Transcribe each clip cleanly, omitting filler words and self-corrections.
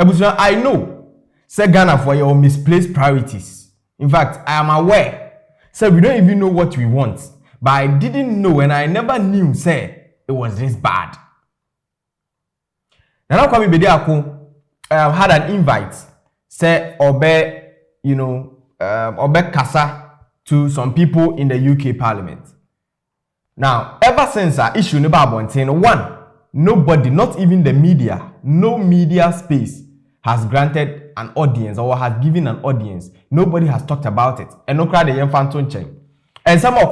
Ebusua, I know, say Ghana for your misplaced priorities. In fact, I am aware, say we don't even know what we want, but I didn't know and I never knew, say, it was this bad. Now, come Bede Ako had an invite, say, Obe, Obe Kasa to some people in the UK Parliament. Now, ever since our issue about one, nobody, not even the media, no media space has granted an audience or has given an audience. Nobody has talked about it. And no crowd the Phantom chain. And some of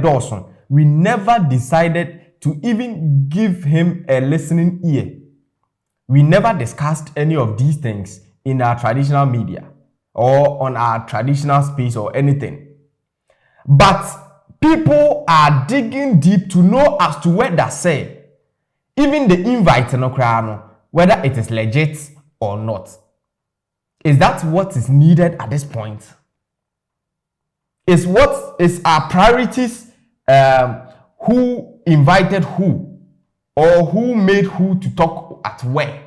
Dawson, we never decided to even give him a listening ear. We never discussed any of these things in our traditional media or on our traditional space or anything. But people are digging deep to know as to whether, say, even the invite no crano, whether it is legit or not. Is that what is needed at this point? Is what is our priorities who invited who? Or who made who to talk at where?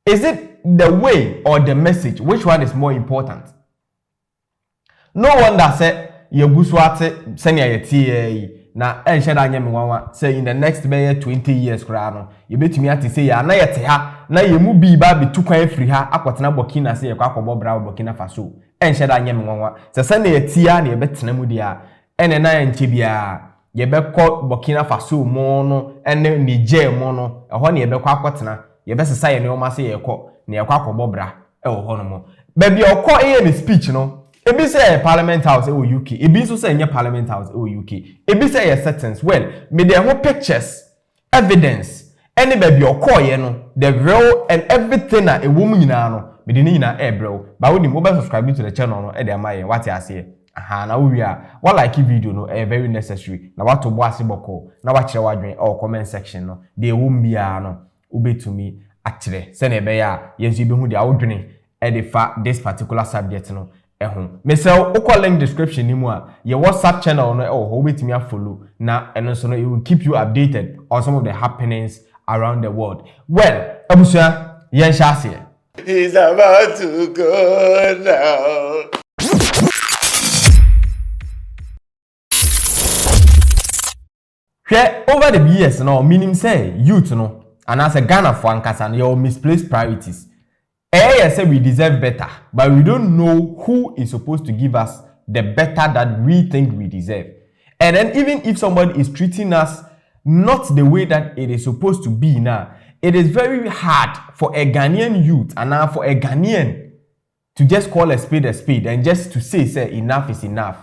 Is it the way or the message? Which one is more important? No wonder say Yebuswate senior yeti na ensheda nyame wanwa say in the next 20 years kra no yebetumi ati say ya na yete ha na yemu bi ba betu kwan free ha akwotena Burkina say yakwa akobobra Burkina Faso ensheda nyame wanwa say senior yeti ya na yebetena mu dia ene na enche bia yebekọ Burkina Faso mo no ene Niger mo no eho na yebekọ akwotena yebesesa ye ne o ma say yekọ na yakwa akobobra e wo ho no mo ba bia okọ e speech no ebi say Parliament House or UK. Ebi so say nye Parliament House or UK. Ebi say your settings. Well, me there whole pictures, evidence. Any baby or call ye no, the real and everything a woman you know. Me didn't bro. But when you mobile subscribe to the channel no, dey my what I say. Aha, now we are. What like video no, very necessary. Now what to boss boko. Now what share wadrin or comment section no. They won't be no. Ube to me actually. Send a bear. Yes, you be who they are doing. Edifa this particular subject no. Mesel okwa link description ni mu a your WhatsApp channel no ho betimi follow na eno so no it will keep you updated on some of the happenings around the world. Well, abusua yen shase he's about to go now. Over the years no meaning say youth no and as a Ghana for ankasa no your misplaced priorities. Say we deserve better, but we don't know who is supposed to give us the better that we think we deserve. And then even if somebody is treating us not the way that it is supposed to be now, it is very hard for a Ghanaian youth and now for a Ghanaian to just call a spade and just to say enough is enough.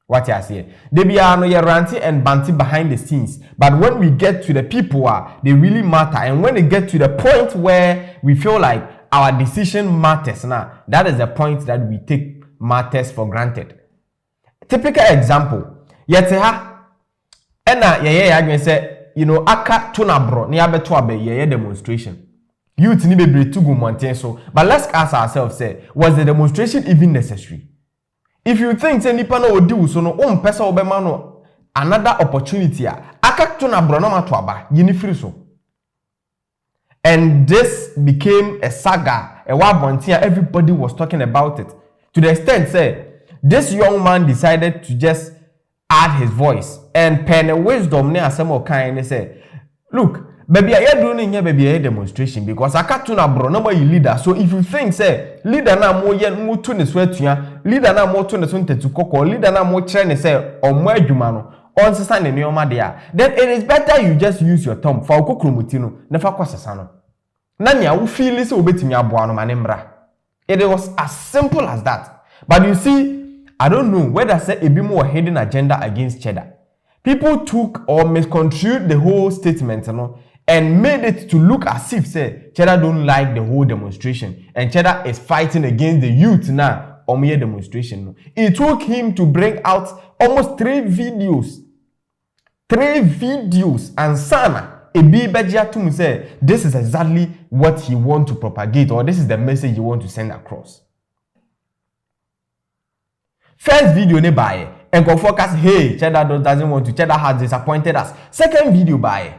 What you say? They be no ranty and banty behind the scenes, but when we get to the people, they really matter. And when they get to the point where we feel like our decision matters now, that is the point that we take matters for granted. Typical example, yete ha ena yeye agwen say aka to na bro na yabeto abe yeye demonstration. Youth ni bebre tugu mountain so, but let's ask ourselves say, was the demonstration even necessary? If you think say nipa no odi so no pesa obema no another opportunity aka to na bro na mato aba yini free so. And this became a saga, a wabontia. Everybody was talking about it. To the extent, say, this young man decided to just add his voice and pen a wisdom near some of kind and say, look, baby, I doing here, baby, a demonstration because I can't turn a bro, nobody leader. So if you think, say, leader na more yen more to the sweat ya, leader na more to the sunte to coco, leader na more chain say, or more jumano, on stand in your madia, then it is better you just use your thumb for kukrumutino, never kwasa sano. Nanya who feel this obetimi aboano manembra. It was as simple as that. But you see, I don't know whether say a bit more hidden agenda against cheddar. People took or misconstrued the whole statement, and made it to look as if say cheddar don't like the whole demonstration and cheddar is fighting against the youth now on mere demonstration. It took him to bring out almost 3 videos and sana Ebi Bejia to say this is exactly what he want to propagate or this is the message he want to send across. First video ne buy and go focus hey cheddar doesn't want to, cheddar has disappointed us. Second video buy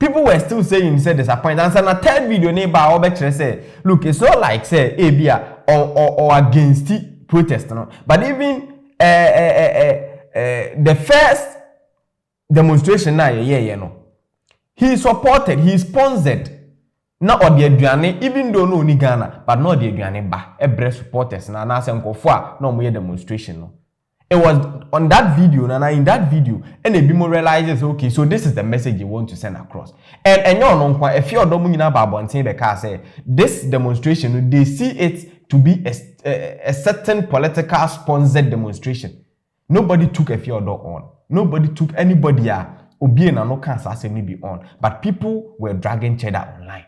people were still saying say disappointed. And a third video neighbor Obekere say, look, it's not like say ABA or against the protest, no. But even the first demonstration now, he supported, he sponsored. Not or the aduane, even though no ni Ghana, but not the aduane ba. Every supporters na na senkofo no mo demonstration no. It was on that video, and in that video, and a bimo realizes, okay, so this is the message you want to send across. And you know, if you're doing say this demonstration, they see it to be a certain political sponsored demonstration. Nobody took a Fyodor on. Nobody took anybody Obi na no cancer be on. But people were dragging cheddar online.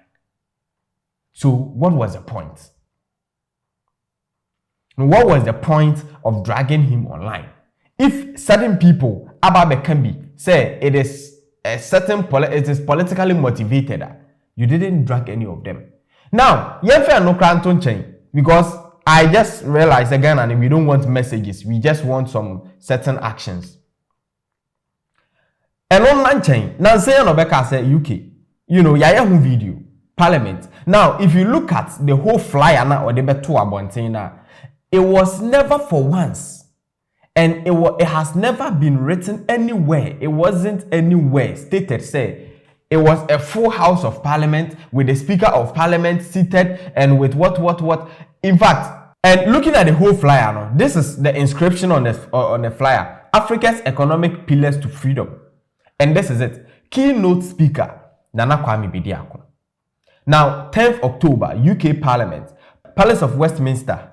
So what was the point? What was the point of dragging him online? If certain people, Ababe Kambi, say it is a certain it is politically motivated, you didn't drag any of them. Now, Yenfe no Kranton chain, because I just realized again, and we don't want messages, we just want some certain actions. And online chain, now say Nobeka say UK, you know, Yaya video, Parliament. Now, if you look at the whole flyer now or the betu abontina, it was never for once, and it has never been written anywhere. It wasn't anywhere stated. Say it was a full House of Parliament with the Speaker of Parliament seated and with what. In fact, and looking at the whole flyer now, this is the inscription on the flyer: Africa's economic pillars to freedom, and this is it. Keynote speaker Nana Kwame Bediako. Now, 10th October, UK Parliament, Palace of Westminster.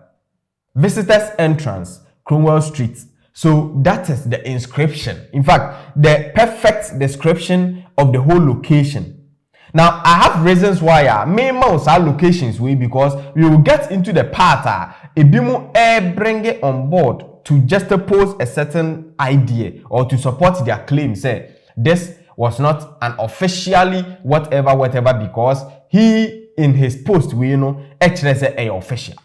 Visitors entrance, Cromwell Street. So that is the inscription. In fact, the perfect description of the whole location. Now, I have reasons why I may mouse our locations because we will get into the part Ebimu bring it on board to just oppose a certain idea or to support their claim. Say this was not an officially whatever because he in his post actually say a official.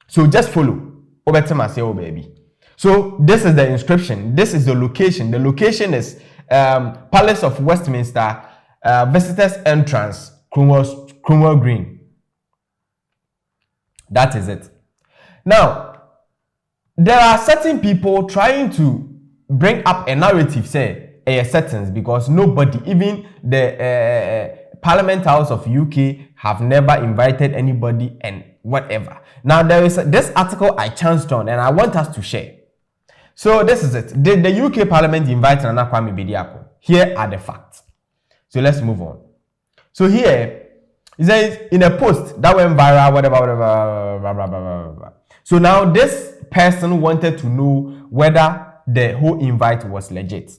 So just follow. Baby. So this is the inscription. This is the location. The location is Palace of Westminster, Visitors Entrance, Cromwell Green. That is it. Now, there are certain people trying to bring up a narrative, say, a sentence, because nobody, even the Parliament House of UK, have never invited anybody and whatever. Now, there is this article I chanced on and I want us to share. So, this is it. Did the UK Parliament invite Nana Kwame Bediako? Here are the facts. So, let's move on. So, here, it says in a post that went viral, whatever. So, now this person wanted to know whether the whole invite was legit.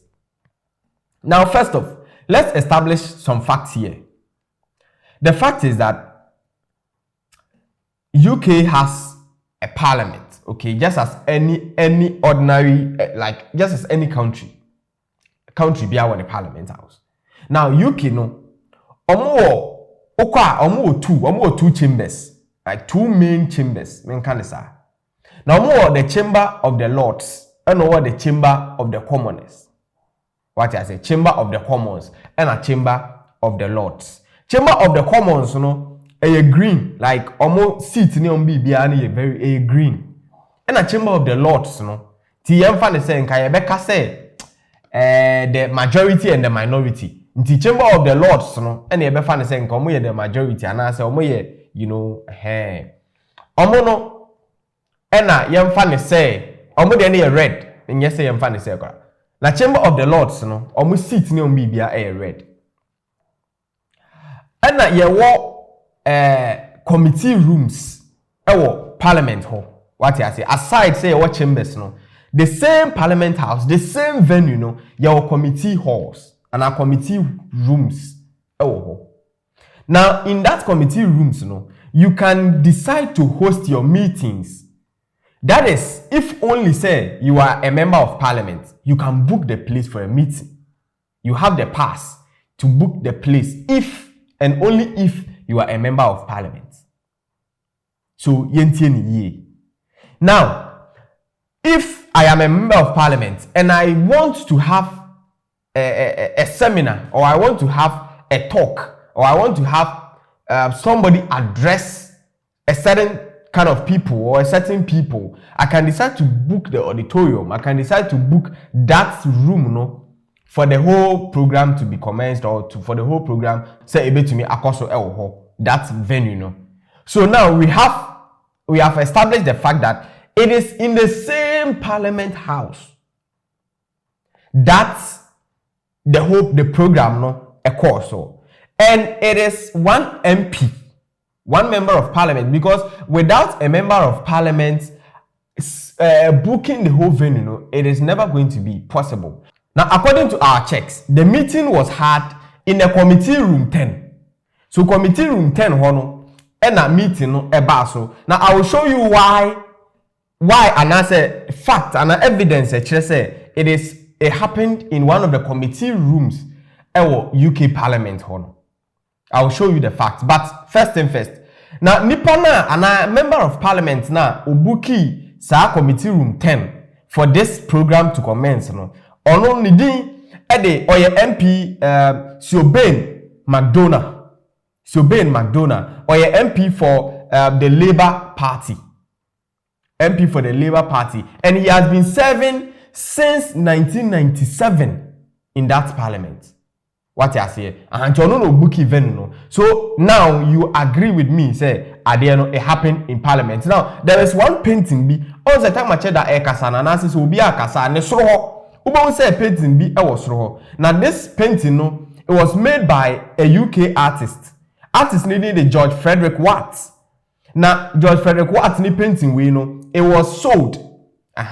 Now, first off, let's establish some facts here. The fact is that UK has a parliament, okay, just as any ordinary, like just as any country be our the parliament house. Now UK no, omo two chambers, like two main chambers. Now the chamber of the lords and the chamber of the commoners. What I say, chamber of the commons and a chamber of the lords. Chamber of the commons, a green, like almost seat ni on BB very a green. And a chamber of the lords, TM fan is saying Kayabeka say the majority and the minority. The chamber of the lords, and the fan is saying come the majority, and I say no and a young fan is say any red, and yes, young fan is say na chamber of the lords, almost seat ni on BB a red. And na ye committee rooms parliament hall. What I say aside say what chambers the same parliament house, the same venue your committee halls and our committee rooms. Now in that committee rooms you can decide to host your meetings. That is, if only say you are a member of parliament, you can book the place for a meeting. You have the pass to book the place if and only if you are a member of parliament. So, now, if I am a member of parliament and I want to have a seminar, or I want to have a talk, or I want to have somebody address a certain kind of people or a certain people, I can decide to book the auditorium. I can decide to book that room, for the whole program to be commenced, or for the whole program, say able to me akoso that venue, So now we have established the fact that it is in the same Parliament House that the program occurs, and it is one MP, one member of Parliament, because without a member of Parliament booking the whole venue, it is never going to be possible. Now, according to our checks, the meeting was had in the committee room 10. So committee room 10 and a meeting so. Now I will show you why and as a fact and evidence it happened in one of the committee rooms UK Parliament I will show you the facts, but first thing first. Now nipa na and a member of Parliament na obuki sa committee room 10 for this program to commence ono nidi ede oye MP Sioben McDonald or MP for the Labour Party. MP for the Labour Party. And he has been serving since 1997 in that parliament. What I say? And you know book event. So now you agree with me, say, it happened in parliament. Now, there is one painting be all the time cheddar ekasa and analysis will be a kasa and sroho. Uba say painting be was sroho. Now this painting it was made by a UK artist. Artist needed the George Frederick Watts. Now George Frederick Watts ni painting we it was sold. And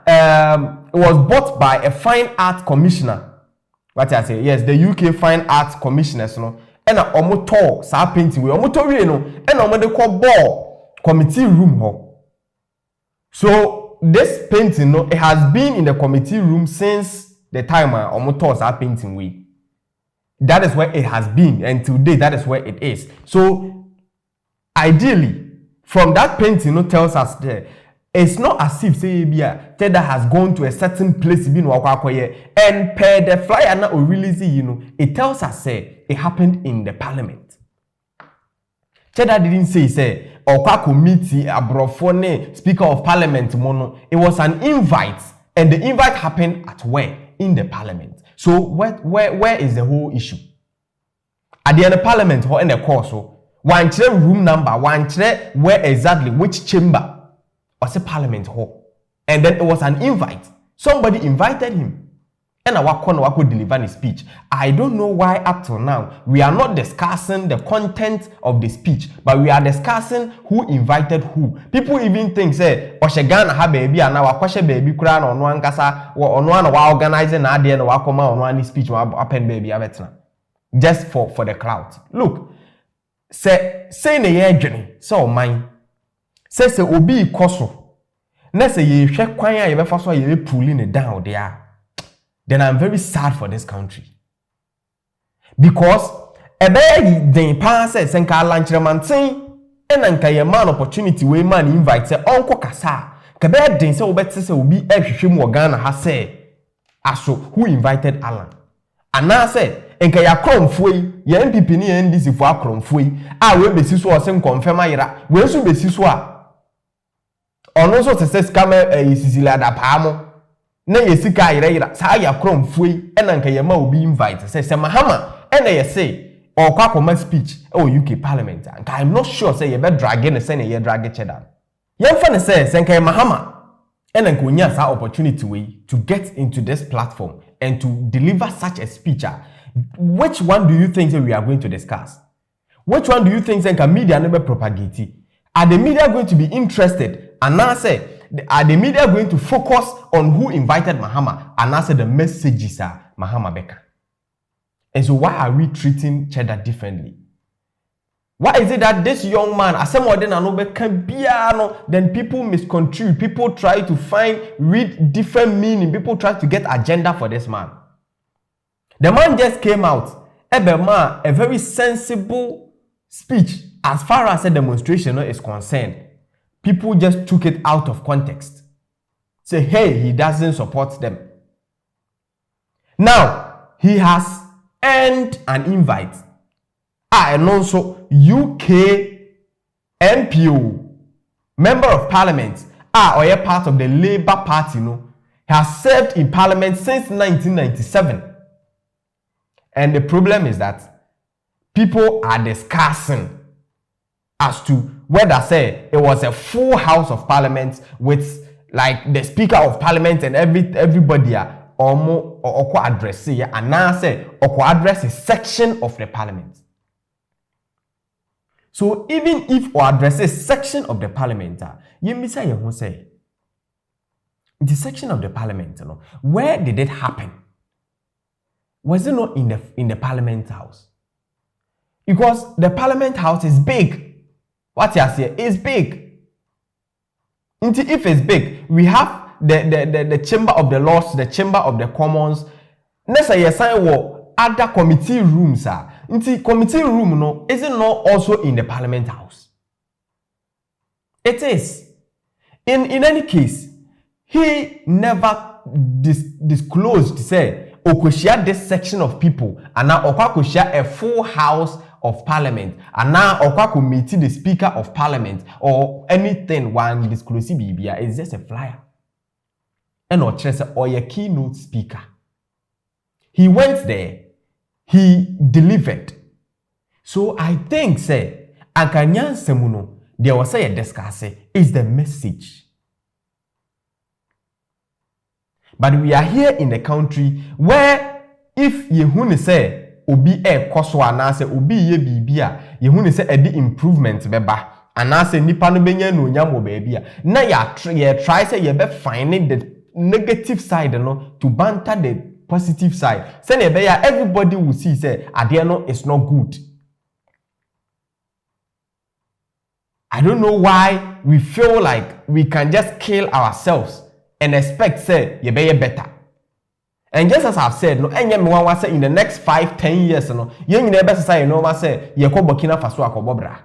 it was bought by a fine art commissioner. What I say? Yes, the UK Fine Arts Commissioners, and a omoto sa painting we omoto we and omo call ball committee room. So this painting it has been in the committee room since the time omoto sa painting we. That is where it has been, and today that is where it is. So ideally, from that painting tells us there, it's not as if say cheddar has gone to a certain place and per the flyer now release it tells us say it happened in the parliament. Cheddar didn't say or committee abrofone speaker of parliament mono. It was an invite, and the invite happened at where? In the parliament. So where is the whole issue? At the end of parliament or in the course, one room number, one where exactly which chamber or say parliament hall, and then it was an invite. Somebody invited him, and I could deliver his speech. I don't know why up till now we are not discussing the content of the speech, but we are discussing who invited who. People even think say Oshegana ha baby and now kwashe baby kura no one kasa or no one wa organizing na dey no wa come on one speech wa happen baby abetna just for the crowd. Look, say na ye adwene say o man say obi ikoso na say ye hwe kwan a ye befa so ye pulling it down there. Then I'm very sad for this country. Because ebe den pa say senka lanchremantin enanka ye man opportunity we man invite say onko kasa ka be den say obetse say obi ehwehwe mu Ghana ha say aso who invited Alan. Ana say enka ya kromfoi ye MPP ni NDC fo akromfoi a we besi so o se confirm ayira we so besi so a ono so se scam isisila da paamo na yesika ayira sa ya kromfoi enanka ye ma obi invite say Mahama ena ye say or kwakoma speech UK parliament and I'm not sure say you be dragging the say ye drag cheddar. Yemfa ne say senka Mahama enanka onya sa opportunity we to get into this platform and to deliver such a speech. Which one do you think we are going to discuss? Which one do you think senka media never propagate? Are the media going to be interested? And now say are the media going to focus on who invited Mahama and answer the messages Mahama Beka? And so why are we treating cheddar differently? Why is it that this young man, then people misconstrue, people try to read different meaning, people try to get agenda for this man? The man just came out, a very sensible speech as far as a demonstration is concerned. People just took it out of context. Say, hey, he doesn't support them. Now, he has earned an invite. And also UK MPO, Member of Parliament, or a part of the Labour Party, has served in Parliament since 1997. And the problem is that people are discussing as to whether, say, it was a full House of Parliament with like the Speaker of Parliament and everybody or address here, and now say or address a section of the Parliament. So even if or address a section of the Parliament, you say the section of the Parliament, where did it happen? Was it not in the Parliament House? Because the Parliament House is big. What you say is big. If it's big, we have the Chamber of the Lords, the Chamber of the Commons. Next year, sign other committee rooms are. Committee room is it not also in the Parliament House? It is. In any case, he never disclosed, say, okoshia this section of people, and now okoshia a full House of Parliament, and now okwa meet the Speaker of Parliament or anything one disclose bibia is just a flyer. And or a keynote speaker. He went there, he delivered. So I think, say, Akanyan Semuno, there was a discuss is the message. But we are here in the country where if you say obi e koso anase obi ye bibia ye say e di improvement beba anase nipa no benya no nyamo baabia na ya try say ye be finding the negative side to banter the positive side. Say everybody will see say ade no is not good. I don't know why we feel like we can just kill ourselves and expect say ye be better. And just as I've said, no, enye me wan say in the next 5-10 years, no, ye nyina be say no say ye ko Burkina Faso akobobra.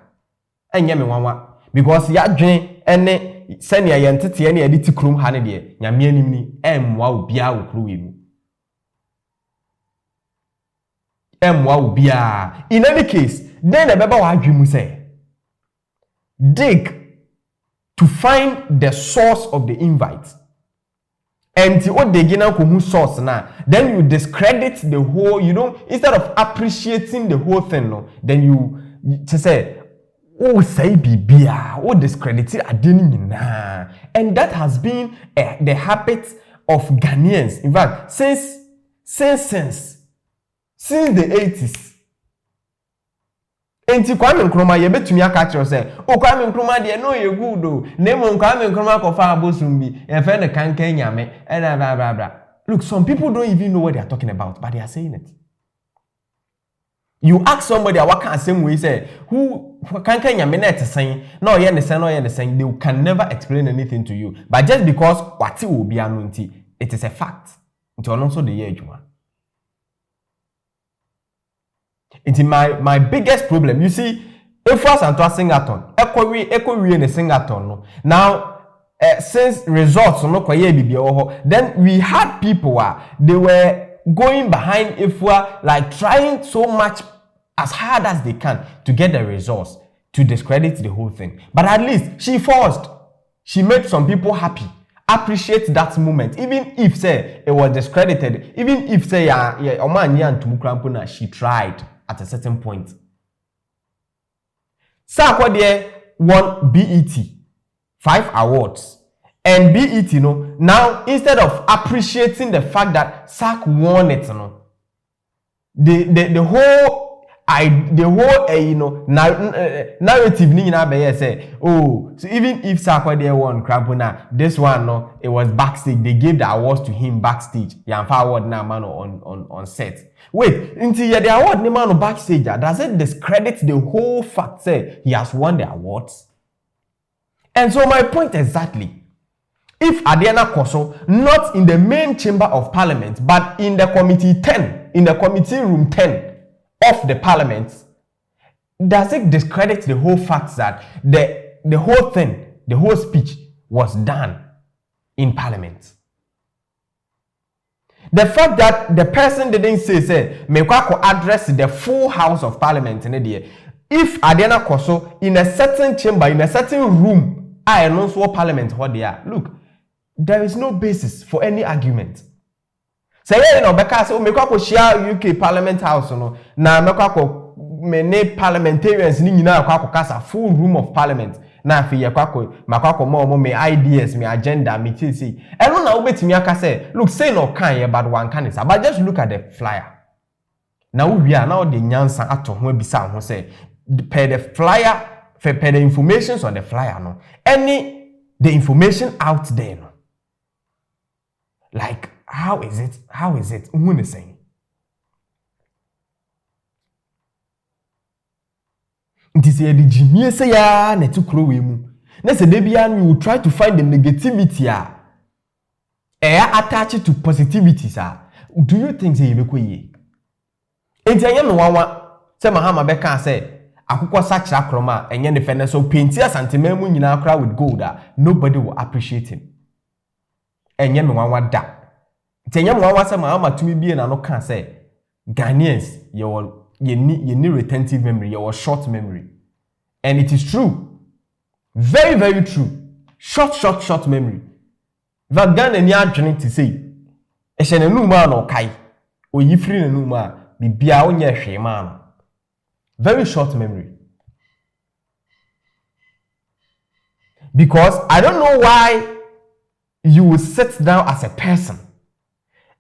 Enye me wan because ya dwen ene senia ye ntete ene edi tikrum ha ne de nyame anim ni emwa obia okru wemu. Emwa obia. In any case, then the beba wa adwemu say dig to find the source of the invite. And what they get who source now, then you discredit the whole, instead of appreciating the whole thing, no, then you just say, oh, say bibia, oh, discredit it, I didn't nah. And that has been the habit of Ghanaians. In fact, since the 80s. Enti Kwame Nkrumah ye betumi aka kire say o Kwame Nkrumah de no ye good o nemo Kwame Nkrumah ko fa abosum bi e fe ne kankan nyame e na bla bla. Look, some people don't even know what they are talking about, but they are saying it. You ask somebody what can same way say who kankan nyame na etesen na oye ne sen they can never explain anything to you, but just because what obi anu nti it is a fact. Nti ono so de ye adwuma. It's my biggest problem. You see, if was and to a singaton, echo in a singaton. No. Now, since results no then we had people they were going behind if we are like trying so much as hard as they can to get the results to discredit the whole thing. But at least she forced. She made some people happy. Appreciate that moment, even if say it was discredited, even if say she tried. At a certain point. Sarkodie won BET 5 awards. And BET, now instead of appreciating the fact that Sark won it, the whole narrative say, oh, so even if Sarkodie won Krabuna, this one it was backstage. They gave the awards to him backstage. Yamfa award na man on set. Wait, until the award ni man on backstage, does it discredit the whole fact say he has won the awards? And so my point exactly, if Adiana Koso not in the main chamber of parliament, but in the committee 10, in the committee room 10 of the parliament, does it discredit the whole fact that the whole thing, the whole speech was done in parliament? The fact that the person didn't say me kwa address the full House of Parliament in there. If Adena Koso in a certain chamber, in a certain room, I announce what Parliament what they are. Look, there is no basis for any argument. Say because me kwa share UK Parliament House no na me kwa many parliamentarians ni nyina kwa kasa full room of Parliament. Na afi yakwako makwako mo me ideas me agenda me tisi eno na obetimi aka say look say no kan ye but one can is but just look at the flyer na wo wi na o de nyansa ato ho abisa ho say per the flyer per the informations on the flyer no any the information out there no like how is it who is saying it is a jimie say ya na tukuro we mu na say debia you will try to find the negativity attach it to positivity sir. Do you think say you be ye enti anya no wawa say mahama beka say akukọ sachira kroma enye ne fene so painti asantema mu nyina akra with gold nobody will appreciate him enye no wawa da enti anya no wawa say mahama tumi bie na no kan say Ghanaians you need retentive memory, your short memory. And it is true. Very, very true. Short memory. That Ghana ni adwene to say. Ehye na numa no kai. Oyifri na numa bibia onye hwe ma. Very short memory. Because I don't know why you will sit down as a person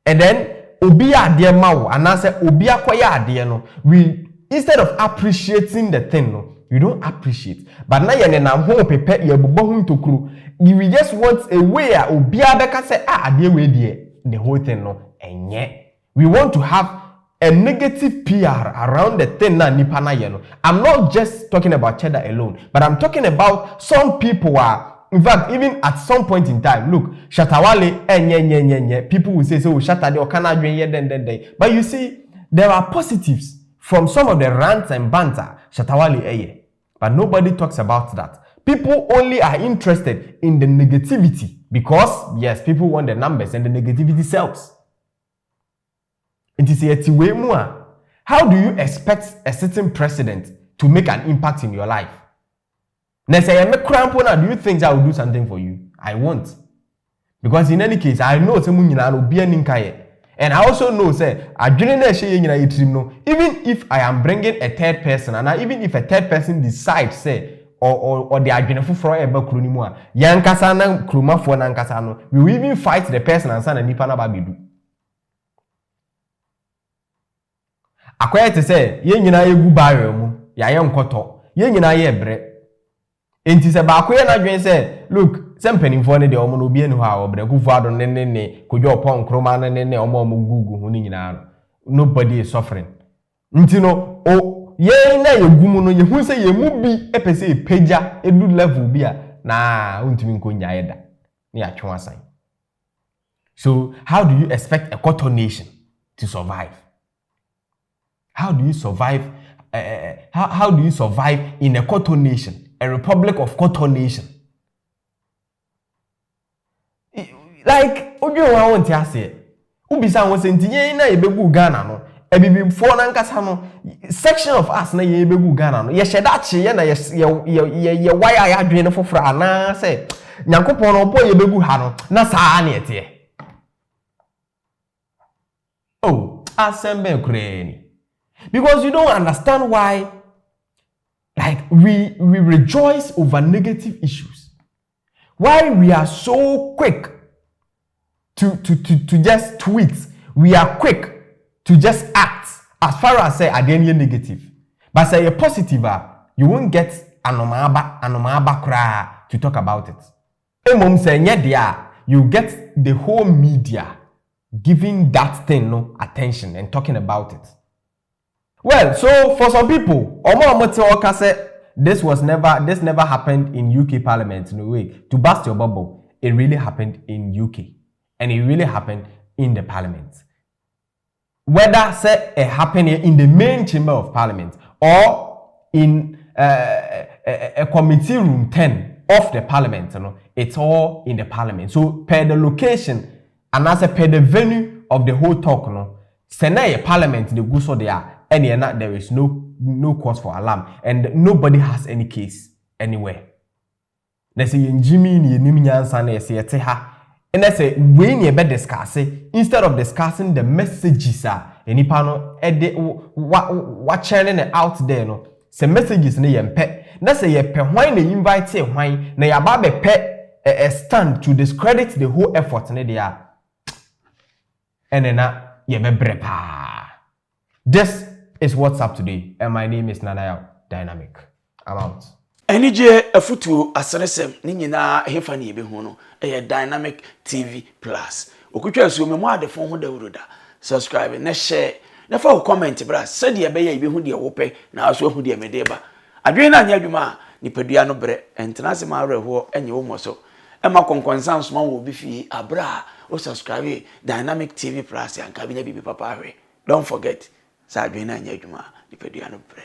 and then obi ade ma wo anase obi akoya ade no we instead of appreciating the thing no we don't appreciate but na ye na ho pepe ye bobo hu ntokuru we just want a way obi abeka say ade we die the whole thing no enye we want to have a negative PR around the thing na nipa na ye no. I'm not just talking about cheddar alone but I'm talking about some people in fact, even at some point in time, look, Shatawale, people will say, so Shatade or Canadian, then. But you see, there are positives from some of the rants and banter, Shatawale, but nobody talks about that. People only are interested in the negativity because, yes, people want the numbers and the negativity sells. It is a way more. How do you expect a certain president to make an impact in your life? Now say me crampona, do you think I will do something for you? I won't. Because in any case, I know say munyina no bia ninkaye. And I also know say adwene na hye nyina yetrim no, even if I am bringing a third person and even if a third person decides say or the adwene foforo e ba kuro ni mu a, yankasa na kromafo na nkasa no, we will even fight the person and say na nipa na ba bedu. Akwaya te say ye nyina yegu barrel mu, ya ye nkoto, ye nyina ye bre. Enti se ba koye na dwen se look se mpanimfo ne de omo no bi enu ha obre kufu adon ne kojo opon kroma ne omo gugu hu ni nyina no nobody is suffering nti no o ye na ye gumu no ye hu se ye mu bi epese e peja edu level bi a na untimi nko nyae da ne atwe asan. So how do you expect a cotton nation to survive? How do you survive how do you survive in a cotton nation? A republic of cotton nation. Like, ojo wa won ti ase. Ubisa won se ntinye na yebegu Ghana no. Ebibimfo na nkasa no section of us na yebegu Ghana no. Ye shedache ye na ye wire ya adwene foforo ana se Nyankopon no boy yebegu ha no na saa na ete. Oh, asembe kreni. Because you don't understand why like we rejoice over negative issues. Why we are so quick to just tweet. We are quick to just act as far as say adenia negative. But say a positive, you won't get anomaba kra to talk about it. Emom say there, you get the whole media giving that thing no attention and talking about it. Well, so for some people, this never happened in UK Parliament. No way. To burst your bubble, it really happened in UK, and it really happened in the Parliament. Whether say it happened in the main chamber of Parliament or in a committee room 10 of the Parliament, it's all in the Parliament. So per the location and as per the venue of the whole talk no Senate parliament the go so there and there is no cause for alarm and nobody has any case anywhere. Na say Jimmy ni enim nyansa na say ete ha. And I say we ni be discuss instead of discussing the messages enipa no what churning out there no say messages na yempe na say ye pe hwan na invite hwan na ya ba be pe a stand to discredit the whole effort na there. And na ye be brepa. This is what's up today and my name is Nanaya Dynamic. I'm out. NJ afutu asenesem ni nyina hefa ne yebe hu no Dynamic TV Plus. Okutwa so memo adefo ho dawuroda. Subscribe na share na fa comment bra said ye be yebe hu de wo pe na aso hu de medeba. Adwen na anya adwuma nipadua no bre entenase ma areho enye wo moso. Ema konkonsan so ma wo bi fi abra o subscribe Dynamic TV Plus yanka bi na bibi papa hwe. Don't forget sa adwen na anya adwuma nipadua no bre.